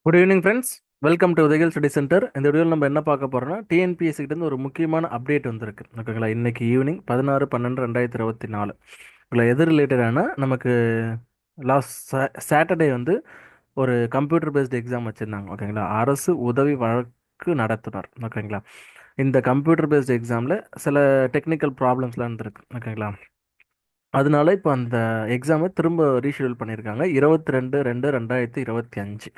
Good evening friends. Welcome to உதயகில் study centre. இந்த வீடியோவில் நம்ம என்ன பார்க்க போறோம்னா டிஎன்பிஎஸ்சி கிட்ட இருந்து ஒரு முக்கியமான அப்டேட் வந்திருக்கு. ஓகேங்களா, இன்னைக்கு ஈவினிங் 16/12/2024 இதில் எது ரிலேட்டடான நமக்கு லாஸ்ட் சாட்டர்டே வந்து ஒரு கம்ப்யூட்டர் பேஸ்டு எக்ஸாம் வச்சுருந்தாங்க. ஓகேங்களா, அரசு உதவி வழக்கு நடத்துனர். ஓகேங்களா, இந்த கம்ப்யூட்டர் பேஸ்டு எக்ஸாமில் சில டெக்னிக்கல் ப்ராப்ளம்ஸ்லாம் இருந்திருக்கு. ஓகேங்களா, அதனால இப்போ அந்த எக்ஸாமை திரும்ப ரீஷெடியூல் பண்ணியிருக்காங்க. 22/2/2025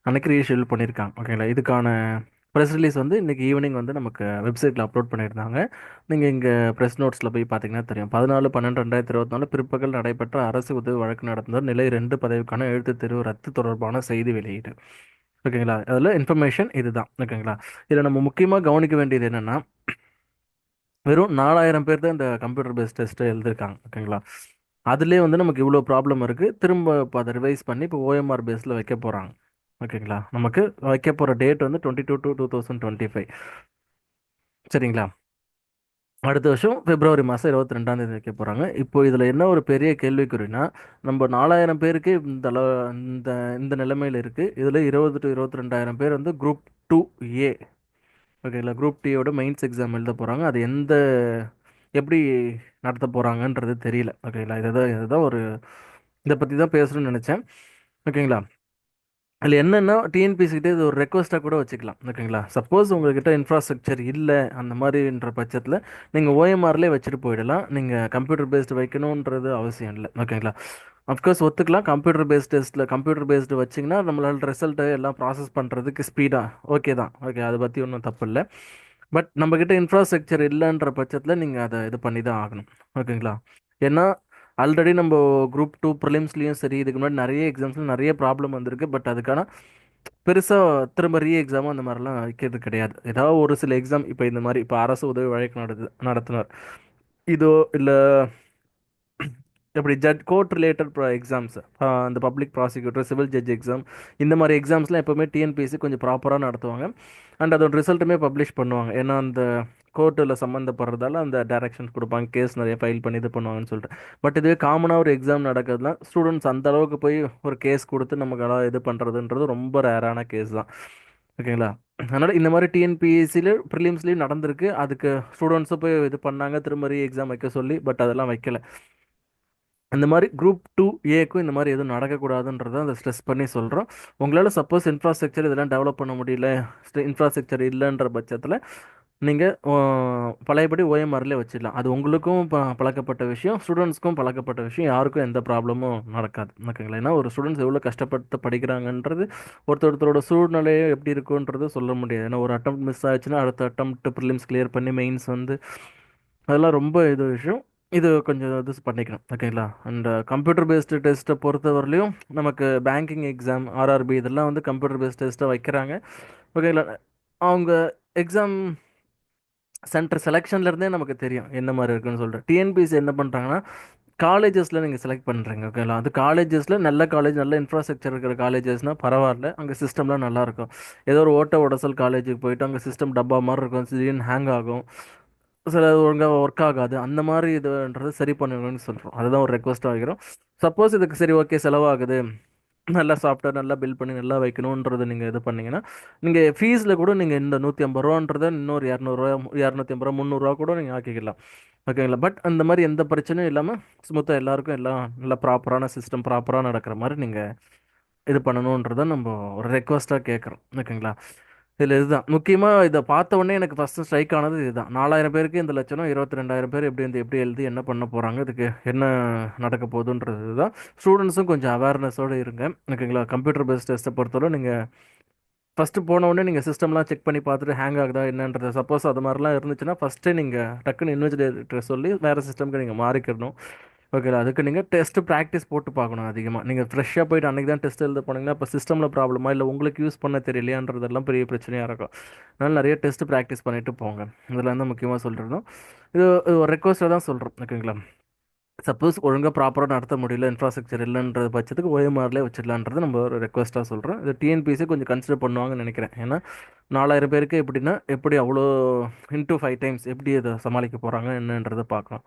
அன்னைக்கு ரீஷெடியூல் பண்ணியிருக்காங்க. ஓகேங்களா, இதுக்கான ப்ரெஸ் ரிலீஸ் வந்து இன்னைக்கு ஈவினிங் வந்து நமக்கு வெப்சைட்டில் அப்லோட் பண்ணியிருந்தாங்க. நீங்கள் இங்கே ப்ரெஸ் நோட்ஸில் போய் பார்த்தீங்கன்னா தெரியும். 14/12/2024 பிற்பகல் நடைபெற்ற அரசு உதவி வழக்கு நடந்தவர் நிலை 2 பதவிக்கான எழுத்துத் தேர்வு ரத்து தொடர்பான செய்தி வெளியீடு. ஓகேங்களா, அதில் இன்ஃபர்மேஷன் இதுதான். ஓகேங்களா, இதில் நம்ம முக்கியமாக கவனிக்க வேண்டியது என்னென்னா வெறும் 4000 பேர் தான் இந்த கம்ப்யூட்டர் பேஸ்ட் டெஸ்ட்டை எழுதிருக்காங்க. ஓகேங்களா, அதுலேயே வந்து நமக்கு இவ்வளோ ப்ராப்ளம் இருக்குது. திரும்ப இப்போ அதை ரிவைஸ் பண்ணி இப்போ ஓஎம்ஆர் பேஸில் வைக்க போகிறாங்க. ஓகேங்களா, நமக்கு வைக்க போகிற டேட் வந்து 22/2/2025. சரிங்களா, அடுத்த வருஷம் பிப்ரவரி மாதம் 22ஆம் தேதி வைக்க போகிறாங்க. இப்போ இதில் என்ன ஒரு பெரிய கேள்விக்குறினா, நம்ம 4000 பேருக்கு இந்த இந்த நிலைமையில் இருக்குது. இதில் 20 to 22,000 பேர் வந்து குரூப் 2A. ஓகேங்களா, குரூப் டியோட மெயின்ஸ் எக்ஸாம் எழுத போகிறாங்க. அது எப்படி நடத்த போகிறாங்கன்றது தெரியல. ஓகேங்களா, இதுதான் இதை பற்றி தான் பேசணும்னு நினச்சேன். ஓகேங்களா, அதில் என்னென்னா டிஎன்பிசி கிட்டே இது ஒரு ரெக்வஸ்ட்டாக கூட வச்சுக்கலாம். ஓகேங்களா, சப்போஸ் உங்கள்கிட்ட இன்ஃப்ராஸ்ட்ரக்சர் இல்லை அந்த மாதிரின்ற பட்சத்தில் நீங்கள் ஓஎம்ஆர்லேயே வச்சுட்டு போயிடலாம். நீங்கள் கம்ப்யூட்டர் பேஸ்டு வைக்கணுன்றது அவசியம் இல்லை. ஓகேங்களா, அஃப்கோர்ஸ் ஒத்துக்கலாம். கம்ப்யூட்டர் பேஸ்ட் டெஸ்ட்டில் கம்ப்யூட்டர் பேஸ்டு வச்சிங்கன்னா நம்மளால் ரிசல்ட்டை எல்லாம் ப்ராசஸ் பண்ணுறதுக்கு ஸ்பீடாக ஓகே தான். ஓகே, அதை பற்றி ஒன்றும் தப்பு இல்லை. பட் நம்மக்கிட்ட இன்ஃப்ராஸ்ட்ரக்சர் இல்லைன்ற பட்சத்தில் நீங்கள் அதை இது பண்ணி தான் ஆகணும். ஓகேங்களா, ஏன்னா ஆல்ரெடி நம்ம குரூப் 2 ப்ரிலிம்ஸ்லேயும் சரி, இதுக்கு முன்னாடி நிறைய எக்ஸாம்ஸில் நிறைய ப்ராப்ளம் வந்திருக்கு. பட் அதுக்கான பெருசாக திரும்ப ரீ எக்ஸாமும் அந்த மாதிரிலாம் வைக்கிறது கிடையாது. ஏதாவது ஒரு சில எக்ஸாம் இப்போ இந்த மாதிரி இப்போ அரசு உதவி வழக்கு நடத்துனர் இதோ இல்லை எப்படி கோர்ட் ரிலேட்டட் எக்ஸாம்ஸ், அந்த public prosecutor, civil judge exam, இந்த மாதிரி எக்ஸாம்ஸ்லாம் எப்போவுமே டிஎன்பிஎஸ்சி கொஞ்சம் ப்ராப்பராக நடத்துவாங்க. அண்ட் அதோட ரிசல்ட்டுமே பப்ளிஷ் பண்ணுவாங்க. ஏன்னா அந்த கோர்ட்டில் சம்மந்தப்படுறதால அந்த டைரக்ஷன்ஸ் கொடுப்பாங்க, கேஸ் நிறைய ஃபைல் பண்ணி இது பண்ணுவாங்கன்னு சொல்லிட்டு. பட் இதுவே காமனாக ஒரு எக்ஸாம் நடக்கிறதுலாம் ஸ்டூடெண்ட்ஸ் அந்த அளவுக்கு போய் ஒரு கேஸ் கொடுத்து நமக்கு இது பண்ணுறதுன்றது ரொம்ப ரேரான கேஸ் தான். ஓகேங்களா, அதனால் இந்த மாதிரி டிஎன்பிஎஸ்சியில் ப்ரிலிம்ஸ்லேயும் நடந்திருக்கு. அதுக்கு ஸ்டூடெண்ட்ஸும் போய் இது பண்ணாங்க, திரும்ப ரீ எக்ஸாம் வைக்க சொல்லி. பட் அதெல்லாம் வைக்கல. இந்த மாதிரி குரூப் 2A இந்த மாதிரி எதுவும் நடக்கக்கூடாதுன்றதை அதை ஸ்ட்ரெஸ் பண்ணி சொல்கிறோம். உங்களால் சப்போஸ் இன்ஃப்ராஸ்ட்ரக்சர் இதெல்லாம் டெவலப் பண்ண முடியல, இன்ஃப்ராஸ்ட்ரக்சர் இல்லைன்ற பட்சத்தில் நீங்கள் பழையபடி ஓஎம்ஆர்லேயே வச்சிடலாம். அது உங்களுக்கும் பழக்கப்பட்ட விஷயம், ஸ்டூடெண்ட்ஸ்க்கும் பழக்கப்பட்ட விஷயம். யாருக்கும் எந்த ப்ராப்ளமும் நடக்காது. ஓகேங்களா, ஏன்னா ஒரு ஸ்டூடெண்ட்ஸ் எவ்வளோ கஷ்டப்பட்டு படிக்கிறாங்கன்றது ஒருத்தரோட சூழ்நிலையை எப்படி இருக்குன்றது சொல்ல முடியாது. ஏன்னா ஒரு அட்டம் மிஸ் ஆச்சுன்னா அடுத்த அட்டம் ப்ரிலிம்ஸ் கிளியர் பண்ணி மெயின்ஸ் வந்து அதெல்லாம் ரொம்ப இது விஷயம். இது கொஞ்சம் இது பண்ணிக்கணும். ஓகேங்களா, அண்ட் கம்ப்யூட்டர் பேஸ்டு டெஸ்ட்டை பொறுத்தவரையிலையும் நமக்கு பேங்கிங் எக்ஸாம், ஆர்ஆர்பி இதெல்லாம் வந்து கம்ப்யூட்டர் பேஸ்ட் டெஸ்ட்டை வைக்கிறாங்க. ஓகேங்களா, அவங்க எக்ஸாம் சென்டர் செலெக்ஷன்லேருந்தே நமக்கு தெரியும் என்ன மாதிரி இருக்குன்னு சொல்லிட்டு. டிஎன்பிஎஸ்சி என்ன பண்ணுறாங்கன்னா, காலேஜஸில் நீங்கள் செலக்ட் பண்ணுறீங்க. ஓகேங்களா, அது காலேஜஸில் நல்ல காலேஜ், நல்ல இன்ஃப்ராஸ்ட்ரக்சர் இருக்கிற காலேஜஸ்னால் பரவாயில்ல, அங்கே சிஸ்டம்லாம் நல்லாயிருக்கும். ஏதோ ஒரு ஓட்ட உடசல் காலேஜுக்கு போயிட்டு அங்கே சிஸ்டம் டப்பா மாதிரி இருக்கும், திடீர்னு ஹேங் ஆகும், சில ஒழுங்காக ஒர்க் ஆகாது. அந்த மாதிரி இதுன்றது சரி பண்ணணும்னு சொல்கிறோம். அதுதான் ஒரு ரெக்வஸ்ட்டாக வைக்கிறோம். சப்போஸ் இதுக்கு சரி ஓகே செலவாகுது, நல்லா சாஃப்ட்வேர் நல்லா பில்ட் பண்ணி நல்லா வைக்கணுன்றது நீங்கள் இது பண்ணீங்கன்னா, நீங்கள் ஃபீஸில் கூட நீங்கள் இந்த 150 ரூபான்றதை இன்னொரு 200 ரூபா, 250 ரூபா, 300 ரூபா கூட நீங்கள் ஆக்கிக்கலாம். ஓகேங்களா, பட் அந்த மாதிரி எந்த பிரச்சனையும் இல்லாமல் ஸ்மூத்தாக எல்லாருக்கும் எல்லாம் நல்லா ப்ராப்பரான சிஸ்டம் ப்ராப்பராக நடக்கிற மாதிரி நீங்கள் இது பண்ணணுன்றதை நம்ம ஒரு ரெக்வஸ்ட்டாக கேட்குறோம். ஓகேங்களா, இதில் இதுதான் முக்கியமாக. இதை பார்த்த உடனே எனக்கு ஃபஸ்ட்டு ஸ்ட்ரைக் ஆனது இதுதான். 4000 பேருக்கு இந்த லட்சணம், 22,000 பேர் எப்படி எழுதி என்ன பண்ண போகிறாங்க, இதுக்கு என்ன நடக்க போகுதுன்றது தான். ஸ்டூடெண்ட்ஸும் கொஞ்சம் அவேர்னஸோடு இருங்க. ஓகேங்களா, கம்ப்யூட்டர் பேஸ்ட் டெஸ்ட்டை பொறுத்தவரை நீங்கள் ஃபஸ்ட்டு போன உடனே நீங்கள் சிஸ்டம்லாம் செக் பண்ணி பார்த்துட்டு ஹேங் ஆகுதா என்னன்றது, சப்போஸ் அது மாதிரிலாம் இருந்துச்சுன்னா ஃபஸ்ட்டே நீங்கள் டக்குன்னு இன்விஜிலேட்டர் சொல்லி வேறு சிஸ்டம்க்கு நீங்கள் மாறிக்கிடணும். ஓகேங்களா, அதுக்கு நீங்கள் டெஸ்ட்டு ப்ராக்டிஸ் போட்டு பார்க்கணும் அதிகமாக. நீங்கள் ஃப்ரெஷ்ஷாக போயிட்டு அன்றைக்கி தான் டெஸ்ட் எழுத போனீங்கன்னா இப்போ சிஸ்டமில் ப்ராப்ளமா இல்லை உங்களுக்கு யூஸ் பண்ண தெரியலையான்றதெல்லாம் பெரிய பிரச்சனையாக இருக்கும். அதனால் நிறைய டெஸ்ட்டு ப்ராக்டிஸ் பண்ணிவிட்டு போங்க. இதில் வந்து முக்கியமாக சொல்கிறதும் இது ஒரு ரெக்வஸ்ட்டாக தான் சொல்கிறோம். ஓகேங்களா, சப்போஸ் ஒழுங்காக ப்ராப்பராக நடத்த முடியல, இன்ஃப்ராஸ்ட்ரக்சர் இல்லைன்ற பட்சத்துக்கு ஓஎம்ஆர்லேயே வச்சிடலான்றது நம்ம ஒரு ரெக்வஸ்ட்டாக சொல்கிறோம். இது டிஎன்பிசி கொஞ்சம் கன்சிடர் பண்ணுவாங்கன்னு நினைக்கிறேன். ஏன்னா 4000 பேருக்கு எப்படின்னா எப்படி அவ்வளோ இன்டூ 5 டைம்ஸ் எப்படி அதை சமாளிக்க போகிறாங்க என்னன்றதை பார்க்கலாம்.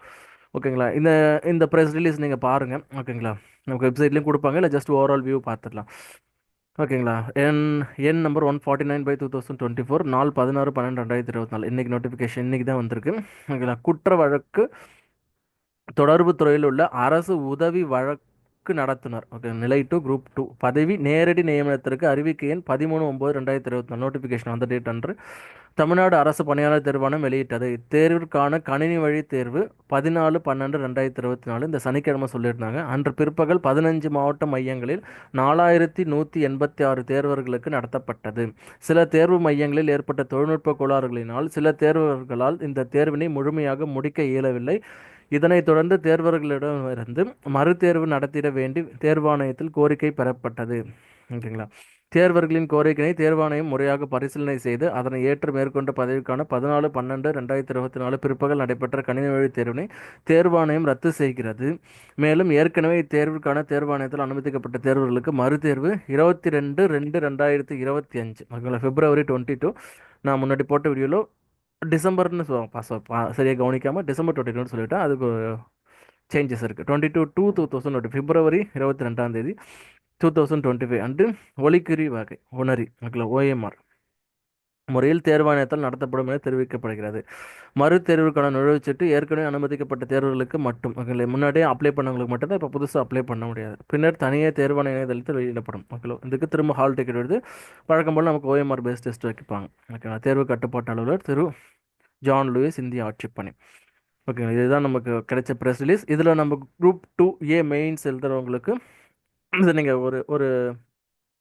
ஓகேங்களா, இந்த இந்த ப்ரெஸ் ரிலீஸ் நீங்கள் பாருங்கள். ஓகேங்களா, நமக்கு வெப்சைட்லேயும் கொடுப்பாங்க, இல்லை ஜஸ்ட் ஓவரால் வியூ பார்த்துடலாம். ஓகேங்களா. என் என் நம்பர் 149/2024, நாள் 16/12/2024. இன்னைக்கு நோட்டிஃபிகேஷன் இன்னைக்கு தான் வந்திருக்கு. ஓகேங்களா. குற்ற வழக்கு தொடர்பு துறையில் உள்ள அரசு உதவி வழக்கு நடத்துனர், ஓகே, நிலை 2 குரூப் 2 பதவி நேரடி நியமனத்திற்கு அறிவிக்கை எண் 13/9/2024 நோட்டிஃபிகேஷன் வந்த டேட் அன்று தமிழ்நாடு அரசு பணியாளர் தேர்வாணையம் வெளியிட்டது. இத்தேர்விற்கான கணினி வழி தேர்வு 14/12/2024 இந்த சனிக்கிழமை சொல்லியிருந்தாங்க. அன்று பிற்பகல் 15 மாவட்ட மையங்களில் 4186 தேர்வர்களுக்கு நடத்தப்பட்டது. சில தேர்வு மையங்களில் ஏற்பட்ட தொழில்நுட்ப கோளாறுகளினால் சில தேர்வர்களால் இந்த தேர்வினை முழுமையாக முடிக்க இயலவில்லை. இதனைத் தொடர்ந்து தேர்வர்களிடமிருந்து மறுதேர்வு நடத்திட வேண்டி தேர்வாணையத்தில் கோரிக்கை பெறப்பட்டது. ஓகேங்களா. தேர்வர்களின் கோரிக்கையை தேர்வாணையம் முறையாக பரிசீலனை செய்து அதனை ஏற்று மேற்கொண்ட பதவிக்கான 14/12/2024 பிற்பகல் நடைபெற்ற கணினி வழி தேர்வினை தேர்வாணையம் ரத்து செய்கிறது. மேலும் ஏற்கனவே இத்தேர்விற்கான தேர்வாணையத்தில் அனுமதிக்கப்பட்ட தேர்வர்களுக்கு மறுதேர்வு 22/2/2025, ஓகேங்களா, பிப்ரவரி 22. நான் முன்னாடி போட்ட வீடியோவில் டிசம்பர்னு சரியாக கவனிக்காமல் டிசம்பர் 22 சொல்லிவிட்டேன். அதுக்கு சேஞ்சஸ் இருக்குது. 22/2/2020 பிப்ரவரி 22 2025 அன்று ஒலிக்குறி வகை உணரி, ஓகேங்களா, ஓஎம்ஆர் முறையில் தேர்வாணையத்தால் நடத்தப்படும் என தெரிவிக்கப்படுகிறது. மறு தேர்வுக்கான நுழைவுச்சீட்டு ஏற்கனவே அனுமதிக்கப்பட்ட தேர்வுகளுக்கு மட்டும், ஓகேங்களா, முன்னாடியே அப்ளை பண்ணவங்களுக்கு மட்டும் தான் இப்போ புதுசாக அப்ளை பண்ண முடியாது. பின்னர் தனியே தேர்வாணைய இணையதளத்தில் வெளியிடப்படும். ஓகேங்களா. இதுக்கு திரும்ப ஹால் டிக்கெட் எடுத்து வழக்கம் போல் நமக்கு ஓஎம்ஆர் பேஸ் டெஸ்ட் வைப்பாங்க. ஓகேங்களா. தேர்வு கட்டுப்பாட்டு அலுவலர் திரு ஜான் லூயிஸ், இந்திய ஆட்சிப்பணி. ஓகேங்களா. இதுதான் நமக்கு கிடைச்ச ப்ரெஸ் ரிலீஸ். இதில் நம்ம குரூப் 2A மெயின்ஸ் எழுதுறவங்களுக்கு இது நீங்கள் ஒரு ஒரு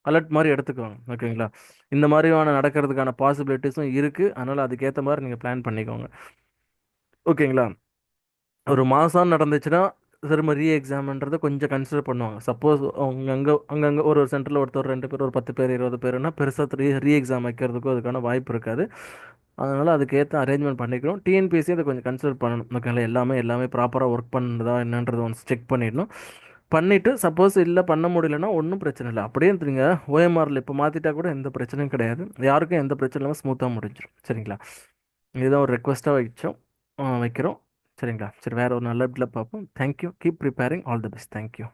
அலர்ட் மாதிரி எடுத்துக்கோங்க. ஓகேங்களா. இந்த மாதிரியான நடக்கிறதுக்கான பாசிபிலிட்டிஸும் இருக்குது. அதனால் அதுக்கேற்ற மாதிரி நீங்கள் பிளான் பண்ணிக்கோங்க. ஓகேங்களா. ஒரு மாதம் நடந்துச்சுன்னா திரும்ப ரீ எக்ஸாம்ன்றதை கொஞ்சம் கன்சிடர் பண்ணுவாங்க. சப்போஸ் அங்கங்கே ஒரு ஒரு சென்டரில் ஒருத்தர் 2 பேர், ஒரு 10 பேர் 20 பேருன்னா பெருசாக ரீ எக்ஸாம் வைக்கிறதுக்கும் அதுக்கான வாய்ப்பு இருக்காது. அதனால் அதுக்கேற்ற அரேஞ்ச்மெண்ட் பண்ணிக்கணும். டிஎன்பிஎஸ்சி அதை கொஞ்சம் கன்சிடர் பண்ணணும். ஓகேங்களா. எல்லாமே ப்ராப்பராக ஒர்க் பண்ணுறதா என்னன்றது ஒன்ஸ் செக் பண்ணிடணும். பண்ணிவிட்டு சப்போஸ் இல்லை பண்ண முடியலன்னா ஒன்றும் பிரச்சனை இல்லை. அப்படியே நீங்கள் ஓஎம்ஆரில் இப்போ மாற்றிட்டா கூட எந்த பிரச்சனையும் கிடையாது. யாருக்கும் எந்த பிரச்சனை இல்லாமல் ஸ்மூத்தாக முடிஞ்சிடும். சரிங்களா. இதுதான் ஒரு ரெக்வஸ்ட்டாக வைக்கிறோம். சரிங்களா. சரி, வேறு ஒரு நல்ல இதில் பார்ப்போம். Thank you. Keep preparing. All the best. Thank you.